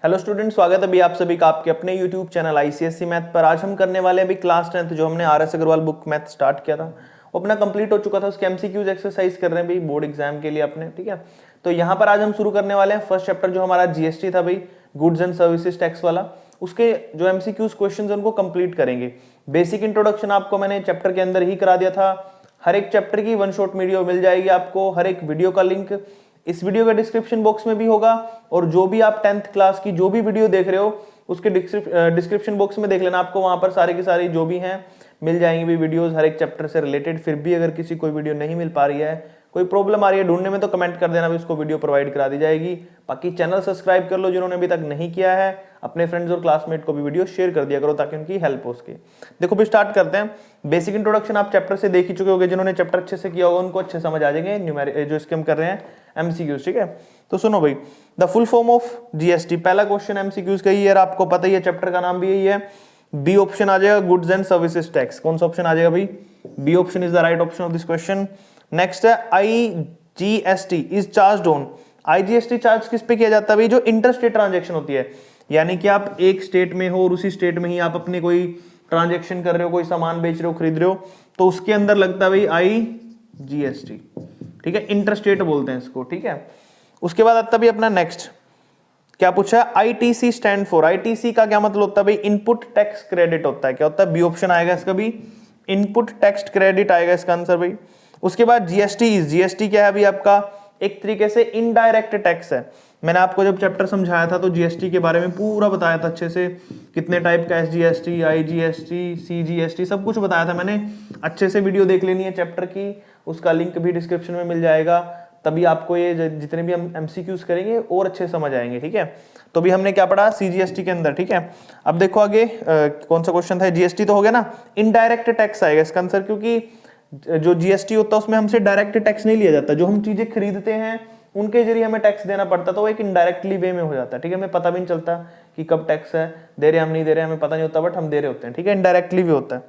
Hello student, स्वागत है अभी आप सभी का आपके अपने यूट्यूब चैनल आईसीएसई मैथ पर। आज हम करने वाले हैं अभी क्लास 10th जो हमने R S Agarwal book math start किया था वो अपना कंप्लीट हो चुका था। उसके एमसीक्यूज एक्सरसाइज कर रहे हैं भाई बोर्ड एग्जाम के लिए अपने, ठीक है। तो यहाँ पर आज हम शुरू करने वाले हैं फर्स्ट चैप्टर जो हमारा जीएसटी था भाई, गुड्स एंड सर्विसेज टैक्स वाला। उसके जो एमसीक्यूज क्वेश्चन है उनको कंप्लीट करेंगे। बेसिक इंट्रोडक्शन आपको मैंने चैप्टर के अंदर ही करा दिया था। हर एक चैप्टर की वन शॉट वीडियो मिल जाएगी आपको, हर एक वीडियो का लिंक इस वीडियो का डिस्क्रिप्शन बॉक्स में भी होगा। और जो भी आप 10th क्लास की जो भी वीडियो देख रहे हो उसके डिस्क्रिप्शन बॉक्स में देख लेना, आपको वहां पर सारी की सारी जो भी हैं मिल जाएंगी भी वीडियोस हर एक चैप्टर से रिलेटेड। फिर भी अगर किसी कोई वीडियो नहीं मिल पा रही है, कोई प्रॉब्लम आ रही है ढूंढने में, तो कमेंट कर देना भी, उसको वीडियो प्रोवाइड करा दी जाएगी। बाकी चैनल सब्सक्राइब कर लो जिन्होंने अभी तक नहीं किया है, अपने फ्रेंड्स और क्लासमेट को भी वीडियो शेयर कर दिया करो ताकि उनकी हेल्प हो सके। देखो भी स्टार्ट करते हैं। बेसिक इंट्रोडक्शन आप चैप्टर से देख ही चुके होंगे, जिन्होंने चैप्टर अच्छे से किया होगा उनको अच्छे समझ आ जाएंगे जो इसके हम कर रहे हैं एमसीक्यूज, ठीक है। तो सुनो भाई, the full form of GST, पहला क्वेश्चन एमसीक्यूज का ही है, आपको पता ही है, चैप्टर का नाम भी यही है। बी ऑप्शन आ जाएगा, गुड्स एंड सर्विसेज टैक्स। कौन सा ऑप्शन आ जाएगा भाई? B option is the right option of this question. Next है IGST is charged on. IGST charge किस पे किया जाता है भाई? जो इंटर स्टेट ट्रांजेक्शन होती है, यानी कि आप एक स्टेट में हो और उसी स्टेट में ही आप अपने कोई ट्रांजेक्शन कर रहे हो, कोई सामान बेच रहे हो, खरीद रहे हो, तो उसके अंदर लगता है भाई आईजीएसटी, ठीक है। इंटर स्टेट बोलते हैं इसको, ठीक है। उसके बाद आता भी अपना नेक्स्ट क्या पूछा है? ITC stand for. आईटीसी का क्या मतलब होता है भाई? इनपुट टैक्स क्रेडिट होता है। क्या होता है? बी ऑप्शन आएगा इसका भी, इनपुट टैक्स क्रेडिट आएगा इसका आंसर भाई। उसके बाद जीएसटी, जीएसटी क्या है भाई? आपका एक तरीके से इनडायरेक्ट टैक्स है। मैंने आपको जब चैप्टर समझाया था तो जीएसटी के बारे में पूरा बताया था अच्छे से, कितने टाइप का एसजीएसटी, आईजीएसटी, सीजीएसटी, सब कुछ बताया था मैंने। अच्छे से वीडियो देख लेनी है चैप्टर की, उसका लिंक भी डिस्क्रिप्शन में मिल जाएगा, तभी आपको ये जितने भी हम एमसीक्यूज करेंगे और अच्छे समझ आएंगे, ठीक है। तो भी हमने क्या पढ़ा सीजीएसटी के अंदर, ठीक है। अब देखो आगे कौन सा क्वेश्चन था? जीएसटी तो हो गया ना, इनडायरेक्ट टैक्स आएगा इसका आंसर, क्योंकि जो जीएसटी होता है उसमें हमसे डायरेक्ट टैक्स नहीं लिया जाता, जो हम चीजें खरीदते हैं उनके जरिए हमें टैक्स देना पड़ता, तो वो एक इनडायरेक्टली वे में हो जाता है, ठीक है। हमें पता भी नहीं चलता कि कब टैक्स है, दे रहे हम नहीं दे रहे, हमें पता नहीं होता, बट हम दे रहे होते हैं, ठीक है। इनडायरेक्टली वे होता है।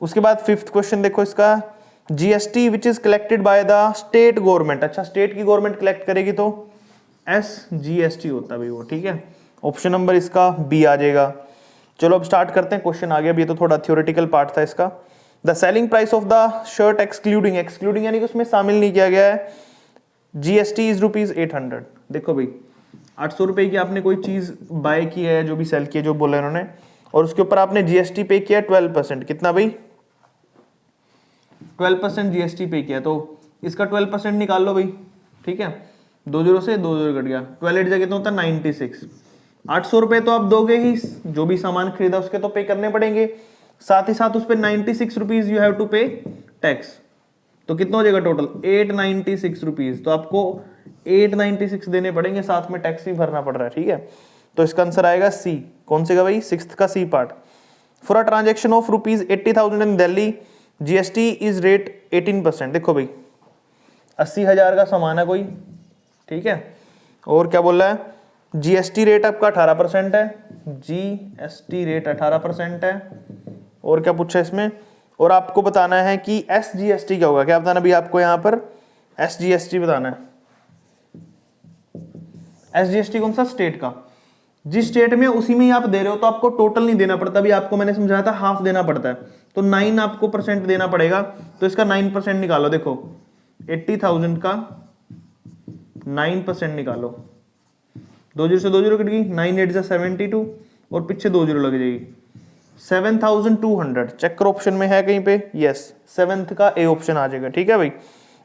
उसके बाद फिफ्थ क्वेश्चन देखो इसका, GST which is collected by the state government. अच्छा, स्टेट की गवर्नमेंट कलेक्ट करेगी तो एसजीएसटी होता है भाई वो, ठीक है। ऑप्शन नंबर इसका बी आ जाएगा। चलो अब स्टार्ट करते हैं क्वेश्चन आगे। अब ये तो थोड़ा थ्योरेटिकल पार्ट था इसका। The selling price of the shirt excluding, excluding यानी कि उसमें शामिल नहीं किया गया है, जीएसटी इज ₹800। देखो भाई 800 रुपए की आपने कोई चीज बाय की है, जो भी सेल की है, जो बोला इन्होंने, और उसके ऊपर आपने जीएसटी पे किया 12%। कितना भाई? 12% जीएसटी पे किया, तो इसका 12% निकाल लो भाई, ठीक है। 20 से 20 कट गया, 12 जगह कितना होता है? 96। 800 रुपए तो आप दोगे ही, जो भी सामान खरीदा उसके तो पे करने पड़ेंगे, साथ ही साथ उस पर 96 रुपीज यू हैव टू पे टैक्स। तो कितना हो जाएगा टोटल? 896 रुपीज। तो आपको 896 देने पड़ेंगे, साथ में टैक्स भी भरना पड़ रहा है, ठीक है। तो इसका आंसर आएगा सी। कौन से का भाई? सिक्स्थ का C part. For a transaction of ₹80,000 in Delhi, GST is rate 18%। देखो भाई 80,000 का सामान है कोई, ठीक है, और क्या बोल रहा है? जीएसटी रेट आपका 18% है, जीएसटी रेट 18% है। और क्या पूछा इसमें? और आपको बताना है कि एसजीएसटी क्या होगा। क्या बताना भी आपको? यहां पर एसजीएसटी बताना है। एसजीएसटी कौन सा? स्टेट का। जिस स्टेट में उसी में ही आप दे रहे हो तो आपको टोटल नहीं देना पड़ता, भी आपको मैंने समझाया था हाफ देना पड़ता है, तो 9 आपको परसेंट देना पड़ेगा। तो इसका 9% निकालो। देखो 80,000 का 9% निकालो, 20 से 20 कट गई, 9 8 72 और पीछे 20 लग जाएगी, 7,200। चेकर ऑप्शन में है कहीं पे? यस, 7th का ए ऑप्शन आ जाएगा, ठीक है भाई।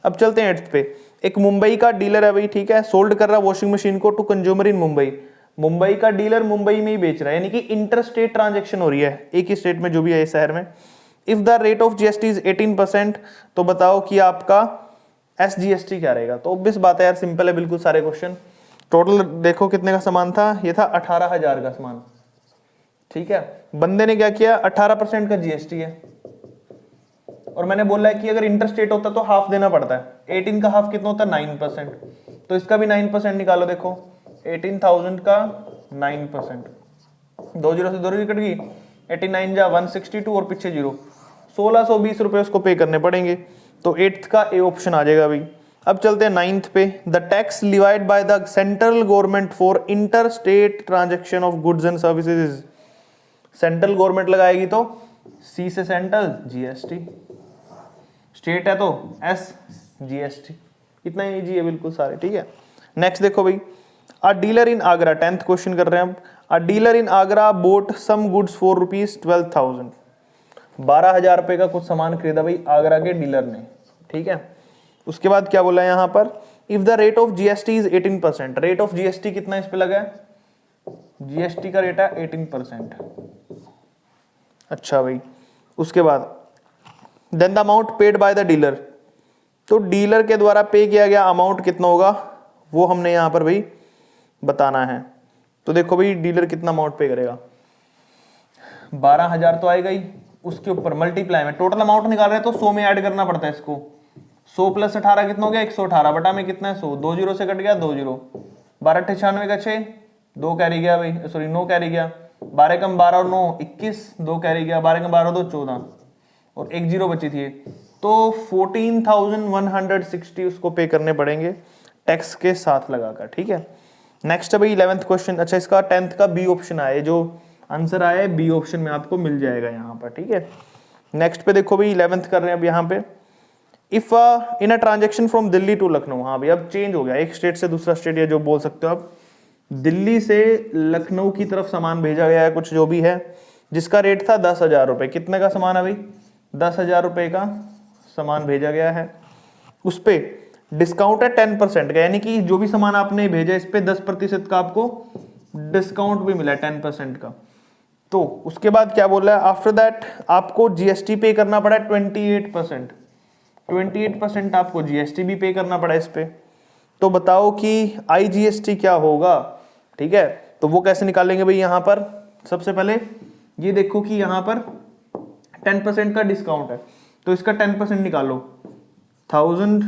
अब चलते हैं 8th पे। एक मुंबई का डीलर है भाई, ठीक है, सोल्ड कर रहा वॉशिंग मशीन को to consumer in Mumbai. Mumbai का डीलर मुंबई में ही बेच रहा है, यानी कि इंटर स्टेट ट्रांजेक्शन हो रही है, एक ही स्टेट में जो भी है शहर में। If the rate of GST is 18%, तो बताओ कि आपका एसजीएसटी क्या रहेगा। तो ऑब्वियस बात है यार, सिंपल है बिल्कुल सारे क्वेश्चन। टोटल देखो कितने का सामान था, ये था 18,000 का सामान, ठीक है। बंदे ने क्या किया? 18% का जीएसटी है, और मैंने बोला है कि अगर इंटर स्टेट होता तो हाफ देना पड़ता है। 18 का हाफ कितना होता है? 9%। तो इसका भी 9% निकालो। देखो 18,000 का 9%, 20 से 2 कट गई, 89 जा 162 और पीछे 0, 1620 रुपए उसको पे करने पड़ेंगे। तो 8th का ए ऑप्शन आ जाएगा भाई। अब चलते हैं 9th पे। The tax levied by the central government for inter state transaction of goods and services. Central government लगाएगी तो सी से सेंट्रल जीएसटी, स्टेट है तो एस जीएसटी। इतना इजी है बिल्कुल सारे, ठीक है। नेक्स्ट देखो भाई, a dealer in Agra, 10th question कर रहे हैं अब। A dealer in Agra bought some goods for ₹12,000। 12,000 रुपए का कुछ सामान खरीदा भाई आगरा के डीलर ने, ठीक है। उसके बाद क्या बोला है यहाँ पर, if the rate of GST is 18%। Rate of GST कितना इस पे लगा है, जीएसटी का रेट है 18%। अच्छा भाई, उसके बाद then the amount paid by the dealer, तो डीलर के द्वारा पे किया गया अमाउंट कितना होगा वो हमने यहाँ पर भाई बताना है। तो देखो भाई डीलर कितना अमाउंट पे करेगा, 12,000 तो आएगा ही, उसके ऊपर मल्टीप्लाई में टोटल अमाउंट निकाल रहे हैं तो 100 में ऐड करना पड़ता है इसको। 100 प्लस 18 कितना हो गया, 118 बटा में कितना है 100, 2 जीरो से कट गया 2 जीरो, 12 96 का 6, 2 कैरी गया भाई, सॉरी 9 कैरी गया, 12 कम 12 और 9 21, 2 कैरी गया, 12 कम 12 2 14 और 1 जीरो बची थी, तो 14,160 उसको पे करने पड़ेंगे टैक्स के साथ लगाकर, ठीक है। नेक्स्ट है भाई 11th क्वेश्चन। अच्छा इसका 10th का बी ऑप्शन आया, जो आंसर आया है बी ऑप्शन में आपको मिल जाएगा यहाँ पर, ठीक है। नेक्स्ट पे देखो भाई 11th कर रहे हैं अब यहाँ पे, if in a transaction from Delhi to Lucknow. हाँ भाई अब चेंज हो गया, एक स्टेट से दूसरा स्टेट, या जो बोल सकते हो आप, दिल्ली से लखनऊ की तरफ सामान भेजा गया है कुछ जो भी है, जिसका रेट था 10,000 रुपए। कितने का सामान है भाई, 10,000 रुपए का सामान भेजा गया है, उस पे डिस्काउंट है 10% का, यानी कि जो भी सामान आपने भेजा इस पे 10% का आपको डिस्काउंट भी मिला है 10% का। तो उसके बाद क्या बोल रहा है, आफ्टर दैट आपको जीएसटी पे करना पड़ा 28%। 28% आपको जीएसटी भी पे करना पड़ा इस पे। तो बताओ कि आईजीएसटी क्या होगा, ठीक है। तो वो कैसे निकालेंगे भाई, यहाँ पर सबसे पहले ये देखो कि यहाँ पर 10% का डिस्काउंट है, तो इसका 10% निकालो, 1000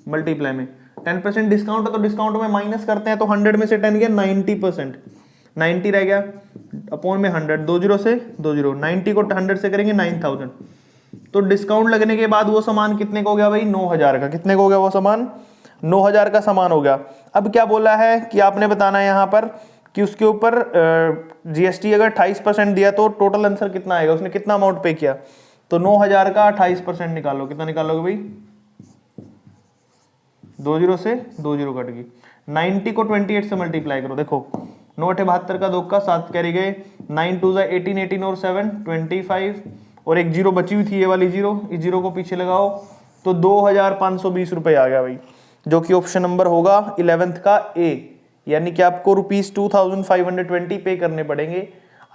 मल्टीप्लाई में 10% डिस्काउंट है, तो डिस्काउंट में माइनस करते हैं, तो 100 में से 10 गया 90%, 90 रह गया अपॉन में 100, 2 जीरो से 2 जीरो, 90 को 100 से करेंगे 9,000। तो डिस्काउंट लगने के बाद वो सामान कितने का हो गया भाई, 9,000 का। कितने का हो गया वो सामान, 9,000 का सामान हो गया। अब क्या बोला है कि आपने बताना है यहाँ पर कि उसके ऊपर जीएसटी अगर 28% दिया तो टोटल आंसर कितना आएगा, उसने कितना अमाउंट पे किया। तो 9,000 का 28% निकालो, कितना निकालोगे भाई, 2 जीरो से 2 जीरो कट गई, 90 को 28 से मल्टीप्लाई करो, देखो 9 72 का 2 का 7 कैरी गए, 9 2 18 18 और 7 25 और एक जीरो बची हुई थी ये वाली जीरो, इस जीरो को पीछे लगाओ, तो 2,520 रुपए आ गया भाई, जो कि ऑप्शन नंबर होगा 11th का ए। यानी कि आपको ₹2,520 पे करने पड़ेंगे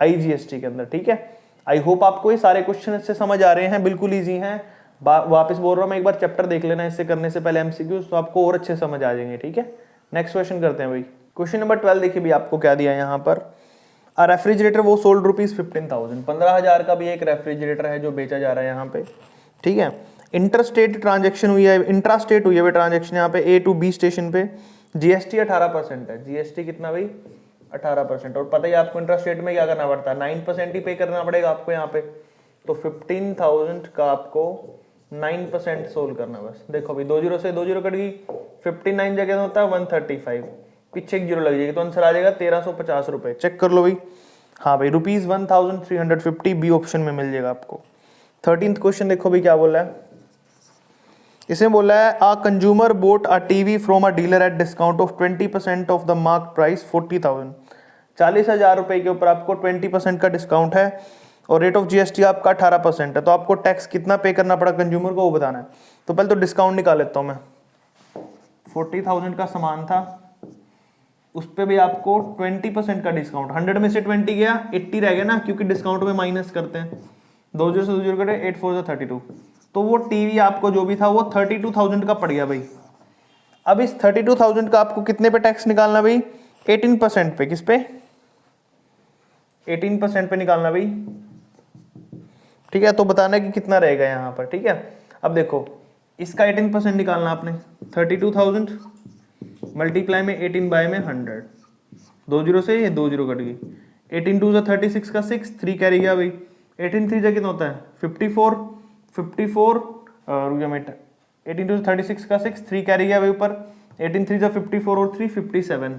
आईजीएसटी के अंदर, ठीक है। आई होप आपको ये सारे क्वेश्चन इससे समझ आ रहे हैं, बिल्कुल इजी हैं। वापस बोल रहा हूँ मैं, एक बार चैप्टर देख लेना इससे करने से पहले एमसीक्यूज, तो आपको और अच्छे समझ आ जाएंगे, ठीक है। नेक्स्ट क्वेश्चन करते हैं भाई। क्वेश्चन नंबर 12 देखिए भी आपको क्या दिया है यहाँ पर, अ रेफ्रिजरेटर वो सोल्ड ₹15,000। 15,000 का भी एक रेफ्रिजरेटर है जो बेचा जा रहा है यहाँ पे, ठीक है। इंटरस्टेट ट्रांजेक्शन हुई है, इंट्रास्टेट हुई है ट्रांजेक्शन यहाँ पे ए टू बी स्टेशन पे, जीएसटी 18% है। जीएसटी कितना भाई, 18%। और पता ही आपको इंट्रास्टेट में क्या करना पड़ता है, 9% ही पे करना पड़ेगा आपको यहाँ पे। तो 15,000 का आपको 9% सोल्व करना बस। देखो भाई 2 जीरो से 2 जीरो कट गई, 59 जगह होता है 135, पीछे एक जीरो लग जाएगी, तो आंसर आ जाएगा 1,350 रुपए। चेक कर लो भाई, हाँ भाई ₹1,350 बी ऑप्शन में मिल जाएगा आपको। 13th क्वेश्चन देखो भाई क्या बोला है, इसमें बोला है a consumer boat a TV from a dealer at discount of 20% of the mark price 40,000। 40,000 रुपए के ऊपर आपको 20% का डिस्काउंट है और रेट ऑफ जीएसटी आपका 18% है, तो आपको टैक्स कितना पे करना पड़ा कंज्यूमर को वो बताना है। तो पहले तो डिस्काउंट निकाल लेता हूँ मैं, 40,000 का सामान था, उस पर भी आपको 20% का डिस्काउंट, 100 में से 20 गया 80 रह गया ना, क्योंकि डिस्काउंट में माइनस करते हैं, 2 जीरो से 2 जीरो कटे 8 4 32, तो वो टीवी आपको जो भी था वो 32,000 का पड़ गया भाई। अब इस 32,000 का आपको कितने पे टैक्स निकालना भाई, 18% पे। किस पे, 18% पे निकालना भाई, ठीक है। तो बताना है कि कितना रहेगा यहाँ पर, ठीक है। अब देखो इसका 18% निकालना आपने, 32,000 मल्टीप्लाई में 18 बाय में 100, 2 जीरो से ये 2 जीरो कट गई, 18 2 36 का 6, 3 कैरी गया भाई, 18 3 कितना होता है 54, 54 रुक जा मिनट 18 टू 36 का 6, 3 कैरी गया भाई ऊपर, 18 3 54 और 3 57,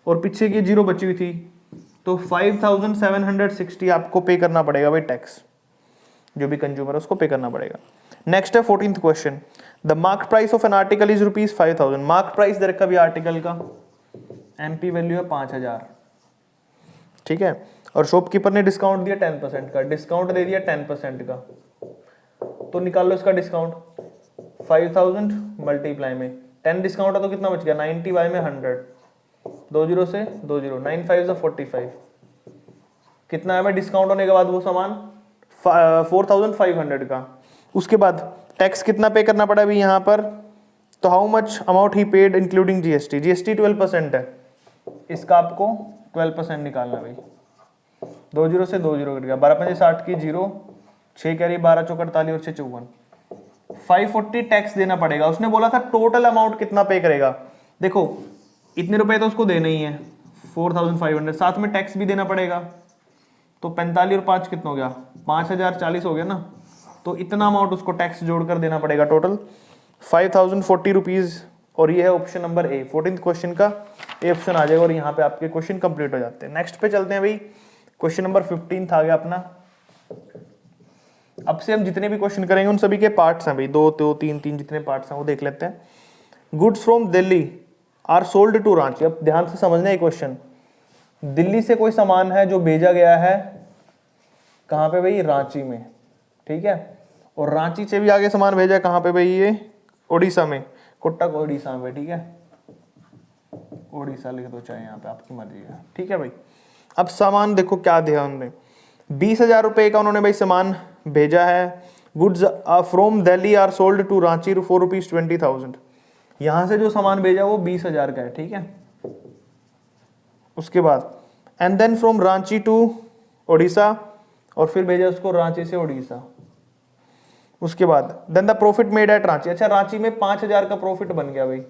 और पीछे की 0 बची हुई थी, तो 5760 आपको पे करना पड़ेगा भाई टैक्स, जो भी कंज्यूमर है उसको पे करना पड़ेगा। नेक्स्ट है 14th question, the mark price of an article is ₹5000। Mark price दे रखा भी आर्टिकल का, एमपी वैल्यू है 5000, ठीक है, और शॉपकीपर ने डिस्काउंट दिया 10% का, डिस्काउंट दे दिया 10% का, तो निकाल लो इसका डिस्काउंट, 5000 मल्टीप्लाई में 10 डिस्काउंट है तो कितना बच गया, 90 बाय में 100, 20 से 20, 9 5 45, कितना है भाई डिस्काउंट होने के बाद वो सामान 4500 का। उसके बाद टैक्स कितना पे करना पड़ा अभी यहाँ पर, तो how much amount he paid including GST, GST 12% है, इसका आपको 12% निकालना भाई, 20 से 20 कट गया, 12 5 60 की 0, 6 कैरी 12 चौक 48 और 6 54, 540 टैक्स देना पड़ेगा। उसने बोला था टोटल अमाउंट कितना पे करेगा, देखो इतने रुपए तो उसको देने ही है 4500, साथ में टैक्स भी देना पड़ेगा, तो 45 और 5 कितना हो गया, 5040 हो गया ना, तो इतना अमाउंट उसको टैक्स जोड़कर देना पड़ेगा, टोटल 5040 रुपीज, और ये है option number A, 14th question का ए ऑप्शन आ जाएगा, और यहाँ पे आपके क्वेश्चन कंप्लीट हो जाते हैं। नेक्स्ट पे चलते हैं भाई, क्वेश्चन नंबर 15 आ गया अपना। अब से हम जितने भी क्वेश्चन करेंगे उन सभी के पार्ट्स हैं भाई, 2 2 3 3 जितने पार्ट्स हैं वो देख लेते हैं। Goods from Delhi are sold to Ranchi, अब ध्यान से समझना है क्वेश्चन, दिल्ली से कोई सामान है जो भेजा गया है कहाँ पे भाई, रांची में, ठीक है, और रांची से भी आगे सामान भेजा कहाँ पे भाई, ये उड़ीसा में, कोटक उड़ीसा में, ठीक है, उड़ीसा लिख दो चाहे यहाँ पे, आपकी मर्जी है, ठीक है भाई। अब सामान देखो क्या दिया उन्होंने, 20,000 रुपए का उन्होंने भाई सामान भेजा है, goods from Delhi are sold to Ranchi for ₹20,000, यहाँ से जो सामान भेजा वो 20,000 का है, ठीक है। उसके बाद and then from Ranchi to Orissa, और फिर भेजा उसको रांची से उड़ीसा। उसके बाद then the profit made at Ranchi, अच्छा रांची में 5,000 का प्रॉफिट बन गया भाई,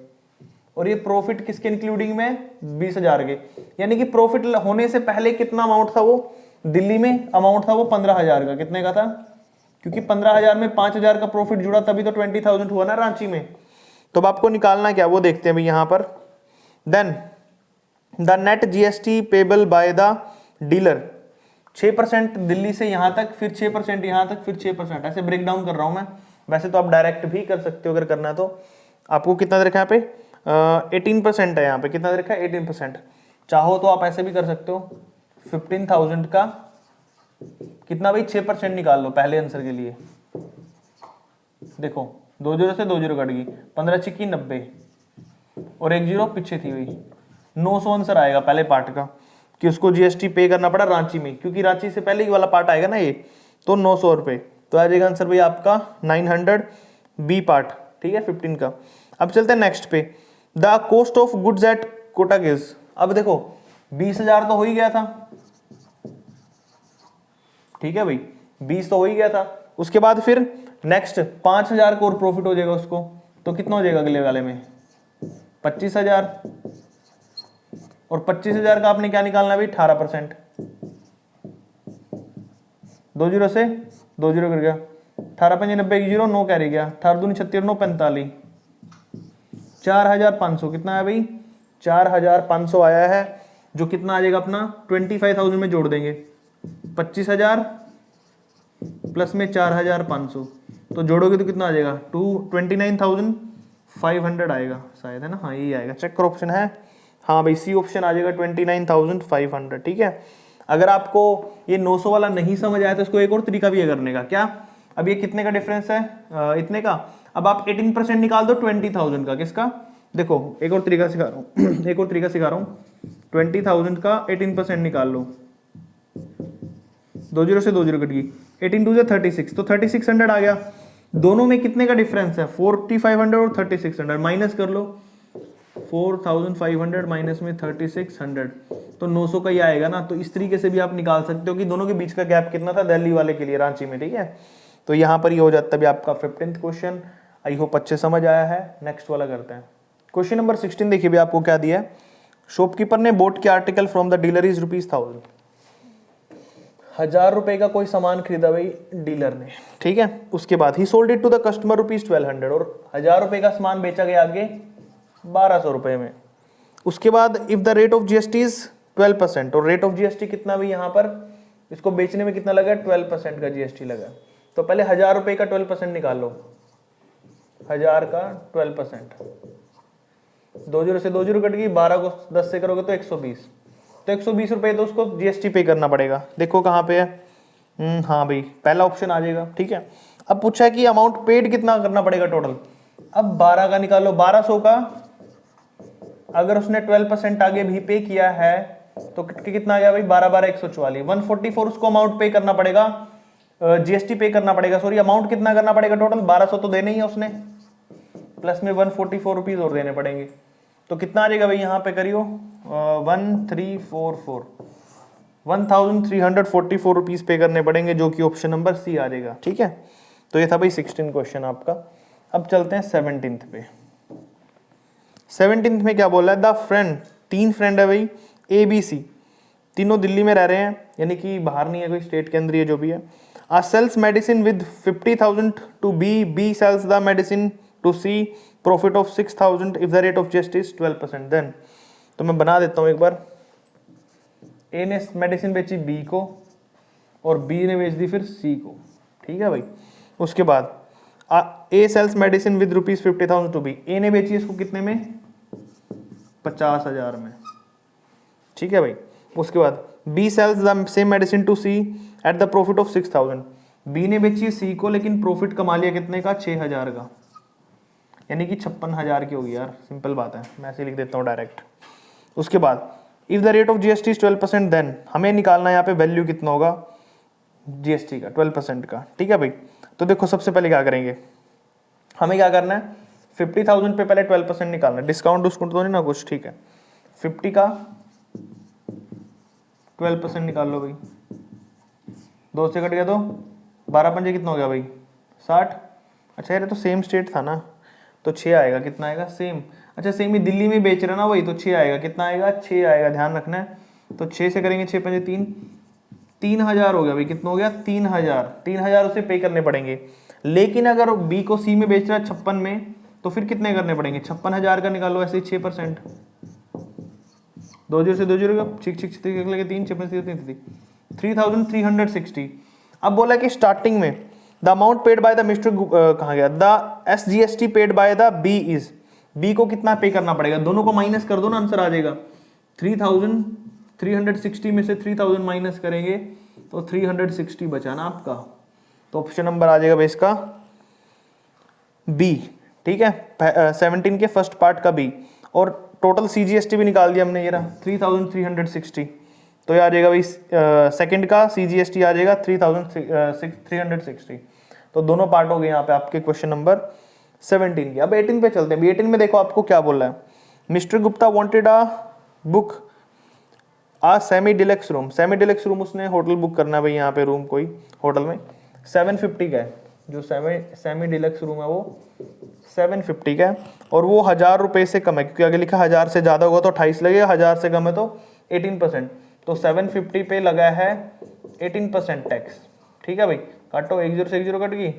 और ये प्रॉफिट किसके इंक्लूडिंग में, 20,000 के, यानी कि प्रॉफिट होने से पहले कितना अमाउंट था, वो दिल्ली में अमाउंट था वो 15,000 का, कितने का था, क्योंकि 15,000 में 5,000 का प्रॉफिट जुड़ा तभी तो 20,000 हुआ ना रांची में। तो अब आपको निकालना क्या वो देखते हैं भाई यहाँ पर। Then the net GST payable by the dealer, 6% Delhi से यहाँ तक, फिर 6% यहाँ तक, फिर 6%, ऐसे ब्रेक डाउन कर रहा हूँ मैं, वैसे तो आप डायरेक्ट भी कर सकते हो अगर करना है तो। आपको कितना दे रखा है यहाँ पे, 18% है यहाँ पे, कितना दे रखा है 18%, चाहो तो आप ऐसे भी कर सकते हो, 15,000 का कितना भाई 6% निकाल लो पहले आंसर के लिए, देखो 20 से 20 कट गई, 15 छिक्की 90, और 1 0 पीछे थी भाई, 900 आंसर आएगा पहले पार्ट का, कि उसको जीएसटी पे करना पड़ा रांची में, क्योंकि रांची से पहले ही वाला पार्ट आएगा ना ये, तो 900 रुपये, तो आ जाएगा आंसर भाई आपका 900 बी पार्ट, ठीक है 15 का। अब चलते हैं नेक्स्ट पे, the cost of goods at Kotak is, अब देखो 20,000 तो हो ही गया था, ठीक है भाई 20 तो हो ही गया था, उसके बाद फिर नेक्स्ट 5,000 को और प्रॉफिट हो जाएगा उसको, तो कितना हो जाएगा अगले वाले में 25,000, और 25,000 का आपने क्या निकालना भाई 18%, 20 से 20 कर गया, 18 5 90 की 0, 9 कैरी गया, 18 दूनी 36 9 45, 4,500, कितना है भाई 4,500 आया है, जो कितना आ जाएगा अपना 25,000 में जोड़ देंगे, 25,000 प्लस में 4,500, तो जोड़ोगे तो कितना आ जाएगा 29,500 आएगा शायद, है ना, हाँ यही आएगा, चेक करो ऑप्शन है, हाँ भाई सी ऑप्शन आ जाएगा 29,500, ठीक है। अगर आपको ये 900 वाला नहीं समझ आया तो इसको एक और तरीका भी है करने का, क्या, अब ये कितने का डिफरेंस है, इतने का, अब आप 18% निकाल दो 20,000 का, किसका, देखो एक और तरीका सिखा रहा हूँ एक और तरीका सिखा रहा हूँ, 20,000 का 18% निकाल लो, 20 से 20 कट गई, 18 2 से 36, तो 3600 आ गया, दोनों में कितने का डिफरेंस है 4,500 और 3,600, माइनस कर लो, 4,500 माइनस में 3,600, तो 900 का ही आएगा ना। तो इस तरीके से भी आप निकाल सकते हो कि दोनों के बीच का गैप कितना था दिल्ली वाले के लिए रांची में, ठीक है। तो यहाँ पर ये हो जाता है आपका 15th क्वेश्चन, आई होप अच्छे समझ आया है। नेक्स्ट वाला करते हैं, क्वेश्चन नंबर 16 देखिए भी आपको क्या दिया है, शॉपकीपर ने बोट के article from the dealer is ₹1000। ₹1000 का कोई सामान खरीदा भाई डीलर ने, ठीक है। उसके बाद he sold it to the customer ₹1200 और ₹1000 का सामान बेचा गया आगे ₹1200 में। उसके बाद if the rate of GST is 12% और रेट ऑफ जीएसटी कितना भी यहाँ पर इसको बेचने में कितना लगा, 12% का जीएसटी लगा। तो पहले ₹1000 का 12% निकाल लो, 1000 का 12%, 20 से 20 कट गई, 12 को 10 से करोगे तो 120, तो 120 रुपये तो उसको जीएसटी पे करना पड़ेगा। देखो कहाँ पे है, हाँ भाई पहला ऑप्शन आ जाएगा, ठीक है। अब पूछा है कि अमाउंट पेड कितना करना पड़ेगा टोटल, अब 12 का निकालो, 1200 का अगर उसने 12% आगे भी पे किया है तो कितना आ गया भाई, 12 12 144, 144 उसको अमाउंट पे करना पड़ेगा, जीएसटी पे करना पड़ेगा, सॉरी अमाउंट कितना करना पड़ेगा टोटल, 1200 तो देना ही है उसने, प्लस में 144 रुपीज और देने पड़ेंगे। तो कितना आ जाएगा भाई यहाँ पे करियो, 1344, 1344 रुपीज पे करने पड़ेंगे, जो कि ऑप्शन नंबर सी आ जाएगा, ठीक है। तो ये था भाई 16 क्वेश्चन आपका। अब चलते हैं 17th पे। 17th में क्या बोल रहा है, द फ्रेंड, 3 फ्रेंड है भाई ए बी सी, तीनों दिल्ली में रह रहे हैं, यानी कि बाहर नहीं है, कोई स्टेट के अंदर ही है, जो भी है। A sells medicine with 50,000 to B sells the medicine to C, profit of 6,000 if the rate of GST is 12%। Then तो मैं बना देता हूं एक बार, ए ने मेडिसिन बेची बी को और बी ने बेच दी फिर सी को, ठीक है भाई। उसके बाद A sells medicine with ₹50,000 to B, A ने बेची इसको कितने में, 50,000 में, ठीक है भाई। उसके बाद B sells the same medicine to C at the profit of 6,000, B ने बेची सी को लेकिन प्रॉफिट कमा लिया कितने का, 6,000 का, यानी कि 56,000 की होगी यार, सिंपल बात है, मैं ऐसे लिख देता हूँ डायरेक्ट। उसके बाद if the rate of GST is 12%, then हमें निकालना है यहाँ पे वैल्यू कितना होगा जीएसटी का, 12% का, ठीक है भाई। तो देखो सबसे पहले क्या करेंगे, हमें क्या करना है, 50,000 पे पहले 12% निकालना है, डिस्काउंट डिस्काउंट तो नहीं ना कुछ, ठीक है। 50 का 12% निकाल लो भाई, 2 से कट गया तो 12 पंजे कितना हो गया भाई, 60। अच्छा यार तो सेम स्टेट था ना, तो 6 आएगा, कितना आएगा सेम, अच्छा सेम ही दिल्ली में बेच रहे ना वही, तो 6 आएगा, कितना आएगा 6 आएगा, ध्यान रखना है। तो 6 से करेंगे 6 पंजे 3, 3,000 हो गया भाई, कितना हो गया 3,000, 3,000 उसे पे करने पड़ेंगे। लेकिन अगर बी को सी में बेच रहा है 56 में, तो फिर कितने करने पड़ेंगे, 56,000 का निकालो ऐसे ही 6%, 2 से 2 जीरो, 3 3,360। अब बोला कि स्टार्टिंग में the amount paid by the mister कहाँ गया, the SGST paid by the B is, B को कितना पे करना पड़ेगा, दोनों को माइनस कर दो ना, आंसर आ जाएगा 3,360 में से 3,000 माइनस करेंगे तो 360 बचा ना आपका, तो ऑप्शन नंबर आ जाएगा भाई इसका बी, ठीक है। 17 के फर्स्ट पार्ट का बी, और टोटल CGST भी निकाल दिया हमने, ये रहा 3,360, तो ये आ जाएगा भाई सेकंड का CGST आ जाएगा 3,360। तो दोनों पार्ट हो गए यहाँ पे आपके क्वेश्चन नंबर 17 के। अब 18 पे चलते हैं। 18 में देखो आपको क्या बोल रहा है, mister Gupta wanted a book a semi deluxe room, semi deluxe room उसने होटल बुक करना है भाई, यहाँ पे रूम कोई होटल में 750 का है, जो सेमी डिलक्स रूम है वो 750 का है, और वो 1,000 रुपये से कम है, क्योंकि आगे लिखा 1,000 से ज़्यादा होगा तो 28 लगेगा, 1,000 से कम है तो 18%, तो 750 पे लगा है 18% टैक्स, ठीक है भाई। काटो, 10 से 10 कट गई,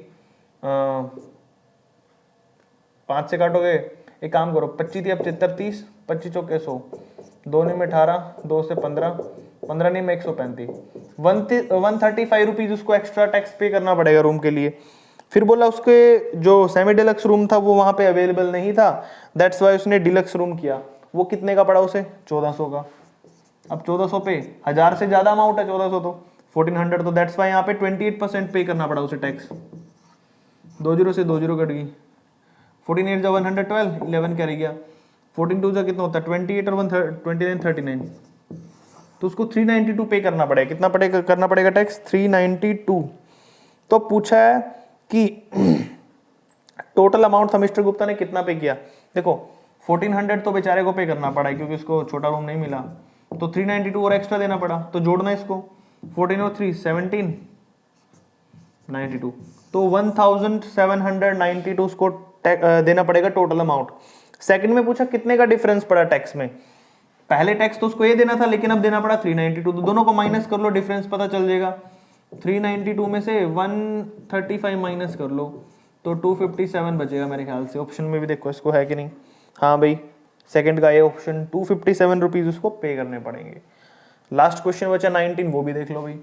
5 से काटोगे, एक काम करो, 25 या 75 30, 25 चौके 100, 2 में 18, 2 से 15, 15 में 135, 135 रुपीज उसको एक्स्ट्रा टैक्स पे करना पड़ेगा रूम के लिए। फिर बोला उसके जो सेमी डिलक्स रूम था वो वहां पे अवेलेबल नहीं था, दैट्स वाई उसने डिलक्स रूम किया। वो कितने का पड़ा उसे, 1400 का। अब 1400 पे 1,000 से ज्यादा अमाउंट है, 1400 तो 1400, तो दैट्स वाई यहाँ पे 28% पे करना पड़ा उसे टैक्स। 20 से 20 कट गई, 14 जा 112, 11 क्या रह गया, 14 2 जा कितना होता है 28 और 29 39, तो उसको 392 पे करना पड़ेगा। कितना पड़ेगा, करना पड़ेगा टैक्स 392। तो पूछा है कि टोटल अमाउंट था मिस्टर गुप्ता ने कितना पे किया। देखो 1400 तो बेचारे को पे करना पड़ा है क्योंकि उसको छोटा रूम नहीं मिला, तो 392 और एक्स्ट्रा देना पड़ा, तो जोड़ना इसको 14 और 3 17 92, तो 1792 उसको देना पड़ेगा टोटल अमाउंट। सेकंड में पूछा कितने का डिफरेंस पड़ा टैक्स में, पहले टैक्स तो उसको ये देना था लेकिन अब देना पड़ा 392, तो दोनों को माइनस कर लो, डिफरेंस पता चल जाएगा। 392 में से 135 माइनस कर लो तो 257 बचेगा मेरे ख्याल से। ऑप्शन में भी देखो इसको है कि नहीं, हाँ भाई सेकंड का ये ऑप्शन, 257 रुपीज उसको पे करने पड़ेंगे। लास्ट क्वेश्चन बचा 19, वो भी देख लो भाई।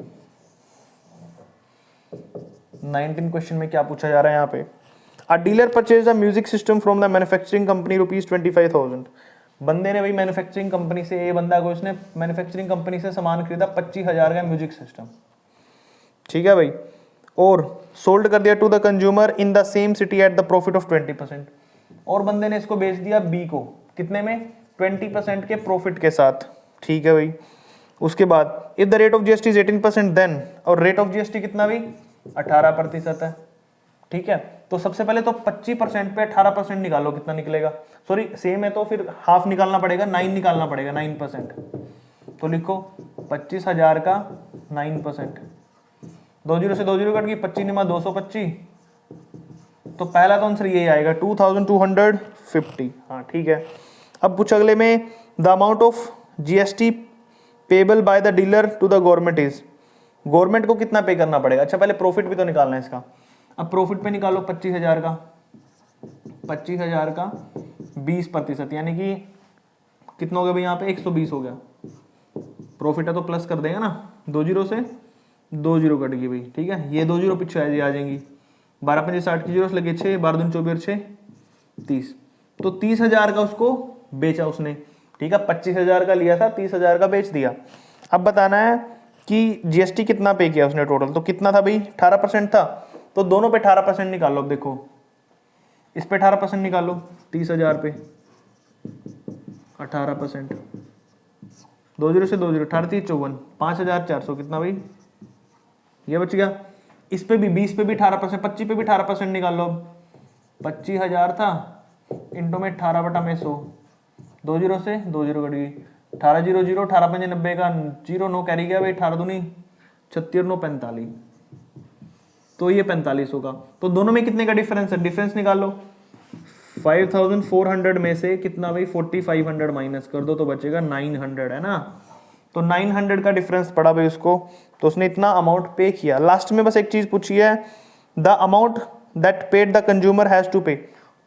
19 क्वेश्चन में क्या पूछा जा रहा है यहाँ पे, अ dealer purchase a music system from the manufacturing company ₹25,000। बंदे ने भाई मैन्युफैक्चरिंग कंपनी से, ये बंदा को उसने मैन्युफैक्चरिंग कंपनी से सामान खरीदा 25,000 का म्यूजिक सिस्टम, ठीक है भाई, और सोल्ड कर दिया to the consumer in the same city at the profit of 20%। और बंदे ने इसको बेच दिया बी को कितने में, 20% के प्रॉफिट के साथ, ठीक है भाई। उसके बाद if the rate of GST is 18% then, और रेट ऑफ जीएसटी कितना भाई 18% है, ठीक है। तो सबसे पहले तो 25% पे 18% निकालो, कितना निकलेगा, सॉरी सेम है तो फिर हाफ निकालना पड़ेगा, 9 निकालना पड़ेगा, 9%। तो लिखो 25,000 का 9%, 20 से 20 कट गई, 25 निमा 225, तो पहला तो आंसर यही आएगा 2250। हाँ ठीक है। अब पूछ अगले में, the amount of GST payable by the dealer to the government is, government को कितना पे करना पड़ेगा। अच्छा पहले प्रॉफिट भी तो निकालना है इसका। अब प्रॉफिट पे निकालो 25,000 का, 25,000 का 20%, यानी कि कितना हो गया भाई यहाँ पे 120 हो गया। प्रॉफिट है तो प्लस कर देगा ना, 2 जीरो से 2 जीरो कट गई भाई, ठीक है। ये 2 जीरो पीछे आ जाएंगी, 12 5 60 की जीरो से लगे 6, 12 दूनी 24 6 30, तो 30,000 का उसको बेचा उसने, ठीक है। 25,000 का लिया था, 30,000 का बेच दिया। अब बताना है कि जीएसटी कितना पे किया उसने टोटल, तो कितना था भाई 18% था, तो दोनों पे 18% निकालो। अब देखो इस पे 18% निकालो, 30,000 पे 18%, 2 जीरो से 2 जीरो 18 30 54, 5,400 कितना भाई ये बच गया। इस पे भी 20 पे भी 18%, 25 पे भी 18% निकाल लो। 25,000 था इंटू में 18/100, 2 जीरो से 2 जीरो कट गई, 18 जीरो जीरो 18 5 90 का 0 9 कैरी गया भाई, 18 दूनी 36 9 45, तो ये 45 होगा। तो दोनों में कितने का डिफरेंस है, डिफरेंस निकालो। 5,400 में से कितना भाई 4,500 माइनस कर दो तो बचेगा 900, है ना। तो 900 का डिफरेंस पड़ा भाई उसको, तो उसने इतना अमाउंट पे किया। लास्ट में बस एक चीज पूछी है, the amount that paid the consumer has to pay,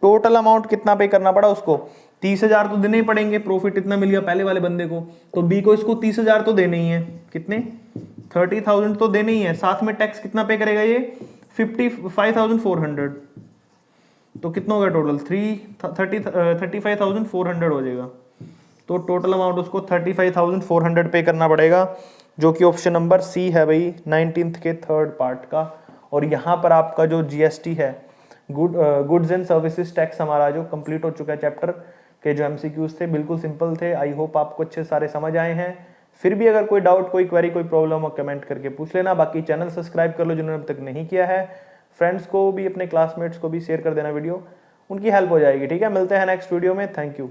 total amount कितना पे करना पड़ा उसको। 30,000 तो देने ही पड़ेंगे, प्रॉफिट इतना मिल गया पहले वाले बंदे को, तो बी को इसको 30,000 तो देने ही है, कितने 30,000 तो देने ही है, साथ में टैक्स कितना पे करेगा ये 55,400, तो कितना हो गया टोटल 35,400 हो जाएगा। तो टोटल अमाउंट उसको 35,400 पे करना पड़ेगा, जो कि ऑप्शन नंबर सी है भाई 19th के थर्ड पार्ट का। और यहाँ पर आपका जो जीएसटी है, गुड्स एंड सर्विसेज टैक्स, हमारा जो कंप्लीट हो चुका है चैप्टर के जो एमसीक्यूज थे, बिल्कुल सिंपल थे। आई होप आपको अच्छे सारे समझ आए हैं। फिर भी अगर कोई डाउट, कोई क्वेरी, कोई प्रॉब्लम हो, कमेंट करके पूछ लेना। बाकी चैनल सब्सक्राइब कर लो जिन्होंने अब तक नहीं किया है। फ्रेंड्स को भी, अपने क्लासमेट्स को भी शेयर कर देना वीडियो, उनकी हेल्प हो जाएगी, ठीक है। मिलते हैं नेक्स्ट वीडियो में, थैंक यू।